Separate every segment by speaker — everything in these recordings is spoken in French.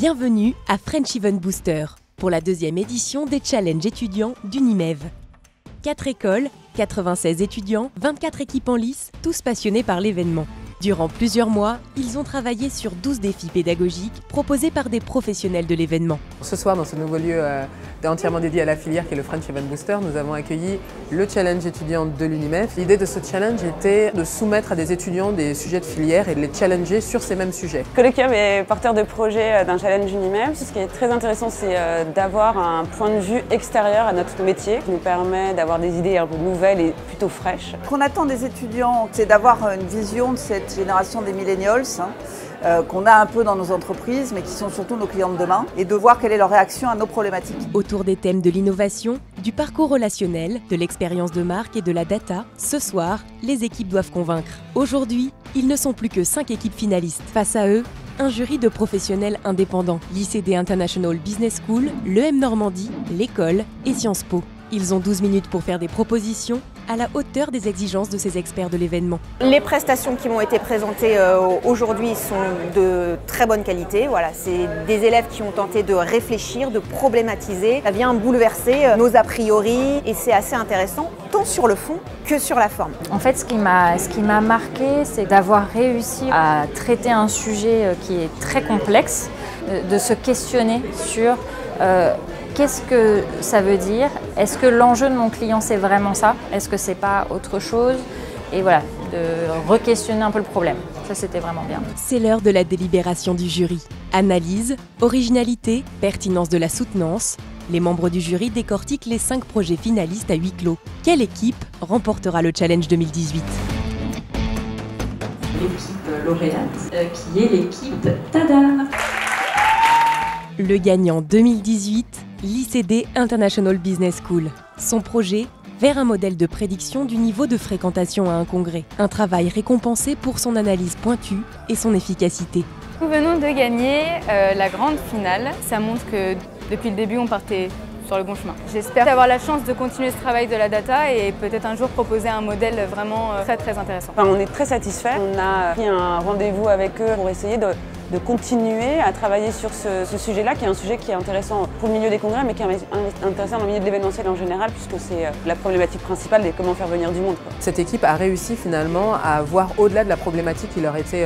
Speaker 1: Bienvenue à French Event Booster pour la deuxième édition des challenges étudiants d'Unimev. 4 écoles, 96 étudiants, 24 équipes en lice, tous passionnés par l'événement. Durant plusieurs mois, ils ont travaillé sur 12 défis pédagogiques proposés par des professionnels de l'événement.
Speaker 2: Ce soir, dans ce nouveau lieu entièrement dédié à la filière qui est le French Event Booster, nous avons accueilli le challenge étudiant de l'Unimev. L'idée de ce challenge était de soumettre à des étudiants des sujets de filière et de les challenger sur ces mêmes sujets.
Speaker 3: Colloquium est porteur de projet d'un challenge Unimev. Ce qui est très intéressant, c'est d'avoir un point de vue extérieur à notre métier qui nous permet d'avoir des idées un peu nouvelles et plutôt fraîches.
Speaker 4: Ce qu'on attend des étudiants, c'est d'avoir une vision de cette génération des millennials qu'on a un peu dans nos entreprises, mais qui sont surtout nos clients de demain, et de voir quelle est leur réaction à nos problématiques.
Speaker 1: Autour des thèmes de l'innovation, du parcours relationnel, de l'expérience de marque et de la data, ce soir, les équipes doivent convaincre. Aujourd'hui, ils ne sont plus que 5 équipes finalistes. Face à eux, un jury de professionnels indépendants, l'ICD International Business School, l'EM Normandie, l'école et Sciences Po. Ils ont 12 minutes pour faire des propositions à la hauteur des exigences de ces experts de l'événement.
Speaker 5: Les prestations qui m'ont été présentées aujourd'hui sont de très bonne qualité. Voilà, c'est des élèves qui ont tenté de réfléchir, de problématiser. Ça vient bouleverser nos a priori et c'est assez intéressant, tant sur le fond que sur la forme.
Speaker 6: En fait, ce qui m'a marqué, c'est d'avoir réussi à traiter un sujet qui est très complexe, de se questionner sur qu'est-ce que ça veut dire? Est-ce que l'enjeu de mon client c'est vraiment ça? Est-ce que c'est pas autre chose? Et voilà, de re-questionner un peu le problème. Ça, c'était vraiment bien.
Speaker 1: C'est l'heure de la délibération du jury. Analyse, originalité, pertinence de la soutenance. Les membres du jury décortiquent les 5 projets finalistes à huis clos. Quelle équipe remportera le challenge 2018?
Speaker 7: L'équipe lauréate, qui est l'équipe Tada!
Speaker 1: Le gagnant 2018, l'ICD International Business School. Son projet, vers un modèle de prédiction du niveau de fréquentation à un congrès. Un travail récompensé pour son analyse pointue et son efficacité.
Speaker 8: Nous venons de gagner la grande finale. Ça montre que depuis le début, on partait sur le bon chemin. J'espère avoir la chance de continuer ce travail de la data et peut-être un jour proposer un modèle vraiment très intéressant.
Speaker 3: Enfin, on est très satisfaits. On a pris un rendez-vous avec eux pour essayer de continuer à travailler sur ce sujet-là, qui est un sujet qui est intéressant pour le milieu des congrès, mais qui est intéressant dans le milieu de l'événementiel en général, puisque c'est la problématique principale de comment faire venir du monde.
Speaker 2: Cette équipe a réussi finalement à voir au-delà de la problématique qui leur était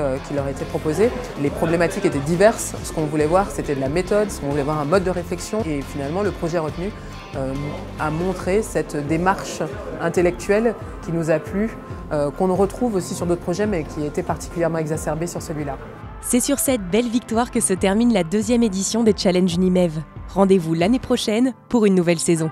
Speaker 2: proposée. Les problématiques étaient diverses. Ce qu'on voulait voir, c'était de la méthode, ce qu'on voulait voir un mode de réflexion. Et finalement, le projet retenu a montré cette démarche intellectuelle qui nous a plu, qu'on retrouve aussi sur d'autres projets, mais qui était particulièrement exacerbée sur celui-là.
Speaker 1: C'est sur cette belle victoire que se termine la deuxième édition des Challenges Unimev. Rendez-vous l'année prochaine pour une nouvelle saison.